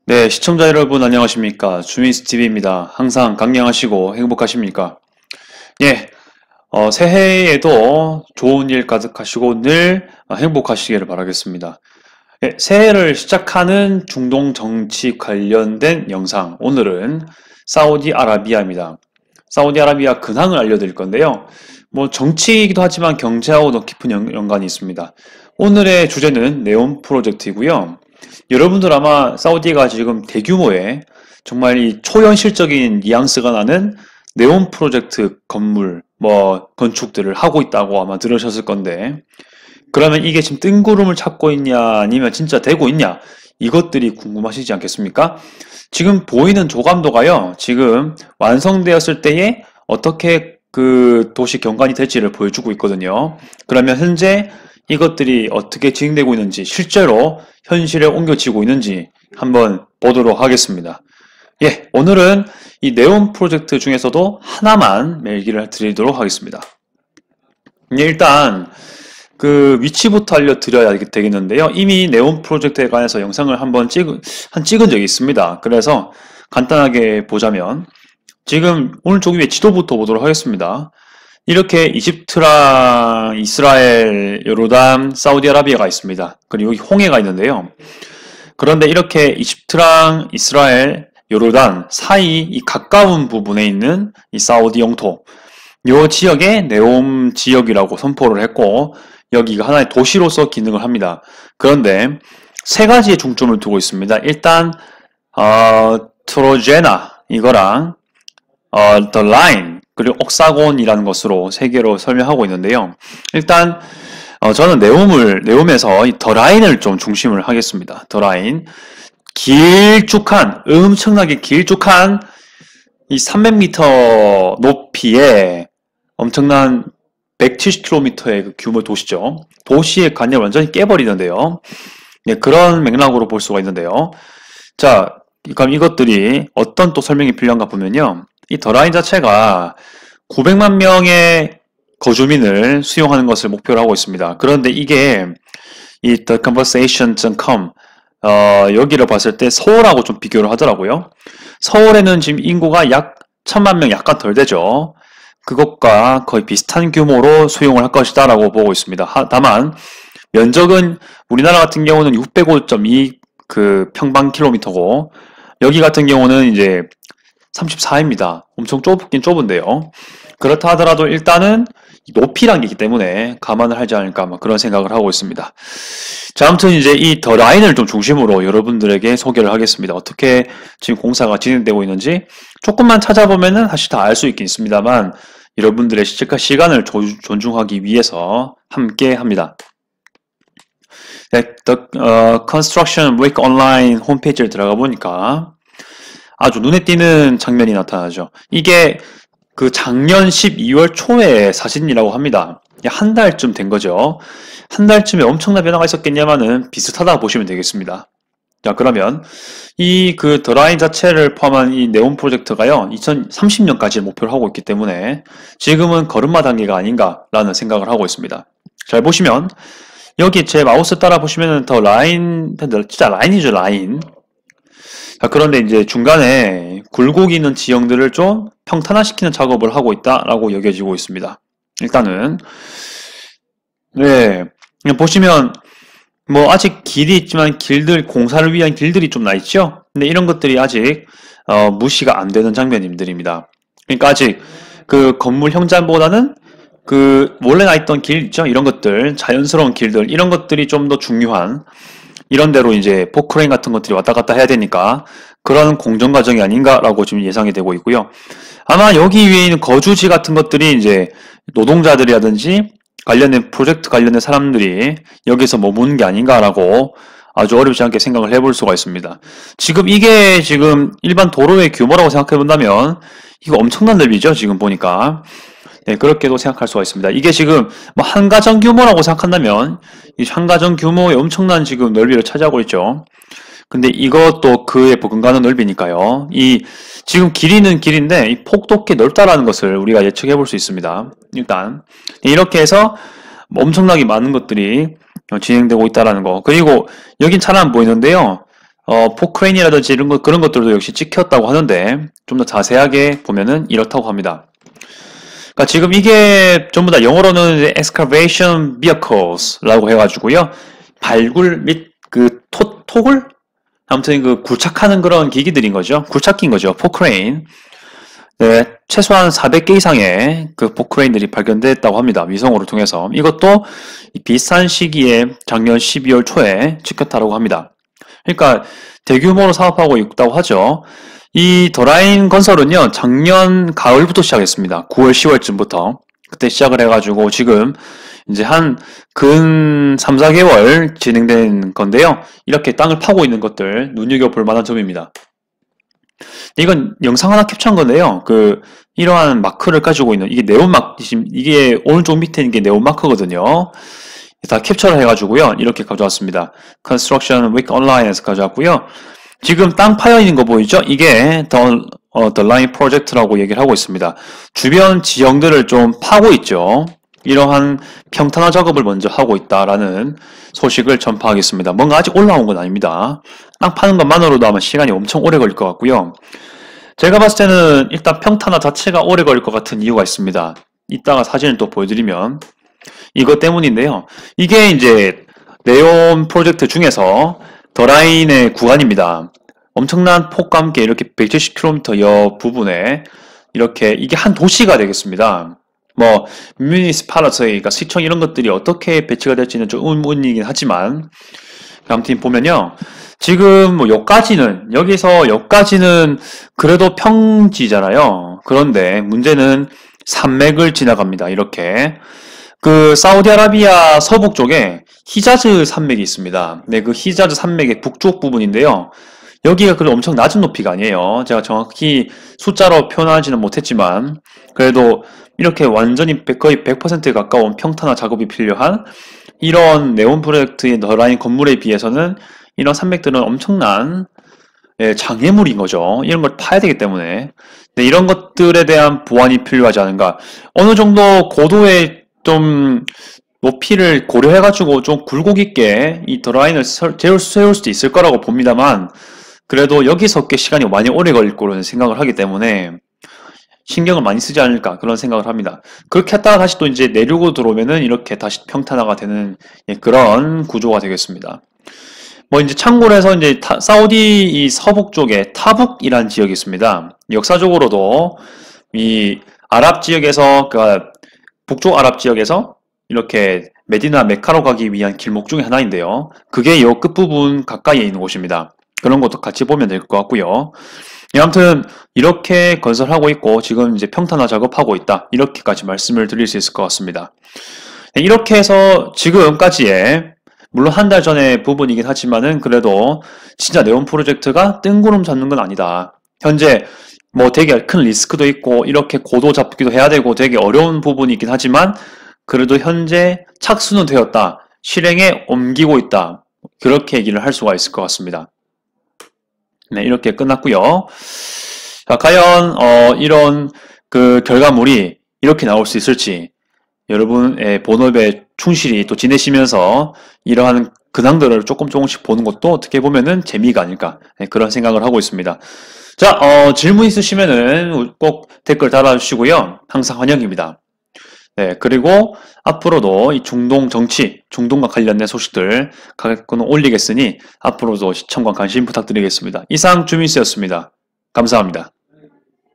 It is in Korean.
네, 시청자 여러분 안녕하십니까? 주미스TV입니다. 항상 강량하시고 행복하십니까? 예, 새해에도 좋은 일 가득하시고 늘 행복하시기를 바라겠습니다. 예, 새해를 시작하는 중동 정치 관련된 영상, 오늘은 사우디아라비아입니다. 사우디아라비아 근황을 알려드릴 건데요. 뭐 정치이기도 하지만 경제하고도 깊은 연관이 있습니다. 오늘의 주제는 네온 프로젝트이고요. 여러분들 아마 사우디가 지금 대규모의 정말 이 초현실적인 뉘앙스가 나는 네온 프로젝트 건물, 건축들을 하고 있다고 아마 들으셨을 건데, 그러면 이게 지금 뜬구름을 찾고 있냐, 아니면 진짜 되고 있냐, 이것들이 궁금하시지 않겠습니까? 지금 보이는 조감도가요, 지금 완성되었을 때에 어떻게 그 도시 경관이 될지를 보여주고 있거든요. 그러면 현재 이것들이 어떻게 진행되고 있는지, 실제로 현실에 옮겨지고 있는지 한번 보도록 하겠습니다. 예, 오늘은 이 네온 프로젝트 중에서도 하나만 얘기를 드리도록 하겠습니다. 일단 그 위치부터 알려드려야 되겠는데요. 이미 네온 프로젝트에 관해서 영상을 한번 찍은 적이 있습니다. 그래서 간단하게 보자면 지금 오른쪽 위에 지도부터 보도록 하겠습니다. 이렇게 이집트랑 이스라엘, 요르단, 사우디아라비아가 있습니다. 그리고 여기 홍해가 있는데요. 그런데 이렇게 이집트랑 이스라엘, 요르단 사이 이 가까운 부분에 있는 이 사우디 영토, 이 지역에 네옴 지역이라고 선포를 했고, 여기가 하나의 도시로서 기능을 합니다. 그런데 세 가지의 중점을 두고 있습니다. 일단 트로제나 이거랑 The Line 그리고 옥사곤이라는 것으로 세 개로 설명하고 있는데요. 일단 저는 네옴에서 이 The Line을 좀 중심을 하겠습니다. The Line 길쭉한 엄청나게 길쭉한 이 300m 높이의 엄청난 170km의 그 규모 도시죠. 도시의 관념을 완전히 깨버리는데요. 네, 그런 맥락으로 볼 수가 있는데요. 자, 그럼 이것들이 어떤 또 설명이 필요한가 보면요. 이 더라인 자체가 900만 명의 거주민을 수용하는 것을 목표로 하고 있습니다. 그런데 이게 이 theconversation.com 여기를 봤을 때 서울하고 좀 비교를 하더라고요. 서울에는 지금 인구가 약 1000만 명 약간 덜 되죠. 그것과 거의 비슷한 규모로 수용을 할 것이다 라고 보고 있습니다. 다만 면적은 우리나라 같은 경우는 605.2 그 평방킬로미터고 여기 같은 경우는 이제 34입니다. 엄청 좁긴 좁은데요. 그렇다 하더라도 일단은 높이란 게 있기 때문에 감안을 하지 않을까 그런 생각을 하고 있습니다. 자, 아무튼 이제 이 더 라인을 좀 중심으로 여러분들에게 소개를 하겠습니다. 어떻게 지금 공사가 진행되고 있는지 조금만 찾아보면은 사실 다 알 수 있긴 있습니다만 여러분들의 시간을 존중하기 위해서 함께 합니다. 네, Construction Week Online 홈페이지를 들어가 보니까 아주 눈에 띄는 장면이 나타나죠. 이게 그 작년 12월 초의 사진이라고 합니다. 한 달쯤 된 거죠. 한 달쯤에 엄청난 변화가 있었겠냐마는 비슷하다 보시면 되겠습니다. 자, 그러면 이 그 더라인 자체를 포함한 이 네온 프로젝트가요, 2030년까지 목표를 하고 있기 때문에 지금은 걸음마 단계가 아닌가라는 생각을 하고 있습니다. 잘 보시면 여기 제 마우스 따라 보시면은 더 라인, 진짜 라인이죠, 라인. 자, 그런데 이제 중간에 굴곡이 있는 지형들을 좀 평탄화시키는 작업을 하고 있다라고 여겨지고 있습니다. 일단은 네, 그냥 보시면 뭐 아직 길이 있지만 공사를 위한 길들이 좀 나 있죠. 근데 이런 것들이 아직 무시가 안 되는 장면들입니다. 그러니까 아직 그 건물 형장보다는 그 원래 나 있던 길 있죠. 이런 것들, 자연스러운 길들, 이런 것들이 좀 더 중요한, 이런 데로 이제 포크레인 같은 것들이 왔다 갔다 해야 되니까 그런 공정 과정이 아닌가라고 지금 예상이 되고 있고요. 아마 여기 위에 있는 거주지 같은 것들이 이제 노동자들이라든지 관련된 프로젝트 관련된 사람들이 여기서 머무는 게 아닌가라고 아주 어렵지 않게 생각을 해볼 수가 있습니다. 지금 이게 지금 일반 도로의 규모라고 생각해 본다면 이거 엄청난 넓이죠. 지금 보니까. 네, 그렇게도 생각할 수가 있습니다. 이게 지금 뭐 한가정 규모라고 생각한다면 이 한가정 규모의 엄청난 지금 넓이를 차지하고 있죠. 근데 이것도 그에 버금가는 넓이니까요. 이 지금 길이는 길인데 이 폭도 꽤 넓다라는 것을 우리가 예측해 볼 수 있습니다. 일단 이렇게 해서 엄청나게 많은 것들이 진행되고 있다라는 거. 그리고 여긴 잘 안 보이는데요. 포크레인이라든지 그런 것들도 역시 찍혔다고 하는데, 좀 더 자세하게 보면은 이렇다고 합니다. 그러니까 지금 이게 전부 다 영어로는 이제 excavation vehicles라고 해가지고요. 발굴 및 그 토굴? 아무튼 그 굴착하는 그런 기기들인 거죠. 굴착기인 거죠. 포크레인. 네, 최소한 400개 이상의 그 포크레인들이 발견됐다고 합니다. 위성으로 통해서. 이것도 비슷한 시기에 작년 12월 초에 찍혔다고 합니다. 그러니까 대규모로 사업하고 있다고 하죠. 이 더라인 건설은요, 작년 가을부터 시작했습니다. 9월, 10월쯤부터. 그때 시작을 해가지고 지금 이제 한 근 3, 4개월 진행된 건데요. 이렇게 땅을 파고 있는 것들 눈여겨볼 만한 점입니다. 이건 영상 하나 캡처한 건데요. 이러한 마크를 가지고 있는, 이게 네온마크, 이게 오른쪽 밑에 있는 게 네온마크거든요. 다 캡처를 해가지고요. 이렇게 가져왔습니다. Construction Week Online에서 가져왔고요. 지금 땅 파여 있는 거 보이죠? 이게 The Line Project라고 얘기를 하고 있습니다. 주변 지형들을 좀 파고 있죠. 이러한 평탄화 작업을 먼저 하고 있다라는 소식을 전파하겠습니다. 뭔가 아직 올라온 건 아닙니다. 땅 파는 것만으로도 아마 시간이 엄청 오래 걸릴 것 같고요. 제가 봤을 때는 일단 평탄화 자체가 오래 걸릴 것 같은 이유가 있습니다. 이따가 사진을 또 보여드리면 이것 때문인데요. 이게 이제 네온 프로젝트 중에서 더라인의 구간입니다. 엄청난 폭과 함께 이렇게 170km 여 부분에 이렇게 이게 한 도시가 되겠습니다. 뭐 뮤니시팔리티, 그러니까 시청 이런 것들이 어떻게 배치가 될지는 좀 의문이긴 하지만 아무튼 보면요. 지금 뭐 여기서 그래도 평지잖아요. 그런데 문제는 산맥을 지나갑니다. 이렇게 사우디아라비아 서북 쪽에 히자즈 산맥이 있습니다. 네, 그 히자즈 산맥의 북쪽 부분인데요. 여기가 그래도 엄청 낮은 높이가 아니에요. 제가 정확히 숫자로 표현하지는 못했지만 그래도 이렇게 완전히 거의 100%에 가까운 평탄화 작업이 필요한 이런 네온 프로젝트의 더라인 건물에 비해서는 이런 산맥들은 엄청난 장애물인 거죠. 이런 걸 파야 되기 때문에. 네, 이런 것들에 대한 보완이 필요하지 않은가. 어느 정도 고도의 좀 높이를 고려해가지고 좀 굴곡 있게 이 더라인을 세울 수도 있을 거라고 봅니다만 그래도 여기서 꽤 시간이 많이 오래 걸릴 거라는 생각을 하기 때문에 신경을 많이 쓰지 않을까 그런 생각을 합니다. 그렇게 했다가 다시 또 이제 내륙으로 들어오면은 이렇게 다시 평탄화가 되는 그런 구조가 되겠습니다. 뭐 이제 참고로 해서 이제 사우디 이 서북 쪽에 타북이라는 지역이 있습니다. 역사적으로도 이 아랍 지역에서 북쪽 아랍 지역에서 이렇게 메디나 메카로 가기 위한 길목 중에 하나인데요. 그게 이 끝부분 가까이에 있는 곳입니다. 그런 것도 같이 보면 될 것 같고요. 아무튼 이렇게 건설하고 있고 지금 이제 평탄화 작업하고 있다. 이렇게까지 말씀을 드릴 수 있을 것 같습니다. 이렇게 해서 지금까지의 물론 한 달 전의 부분이긴 하지만은 그래도 진짜 네온 프로젝트가 뜬구름 잡는 건 아니다. 현재 뭐 되게 큰 리스크도 있고 이렇게 고도 잡기도 해야 되고 되게 어려운 부분이긴 하지만 그래도 현재 착수는 되었다. 실행에 옮기고 있다. 그렇게 얘기를 할 수가 있을 것 같습니다. 네, 이렇게 끝났고요. 자, 과연 이런 결과물이 이렇게 나올 수 있을지 여러분의 본업에 충실히 또 지내시면서 이러한 근황들을 조금씩 보는 것도 어떻게 보면은 재미가 아닐까 그런 생각을 하고 있습니다. 자, 질문 있으시면은 꼭 댓글 달아주시고요. 항상 환영입니다. 네, 그리고 앞으로도 이 중동 정치, 중동과 관련된 소식들 가끔 올리겠으니 앞으로도 시청과 관심 부탁드리겠습니다. 이상 주민수였습니다. 감사합니다.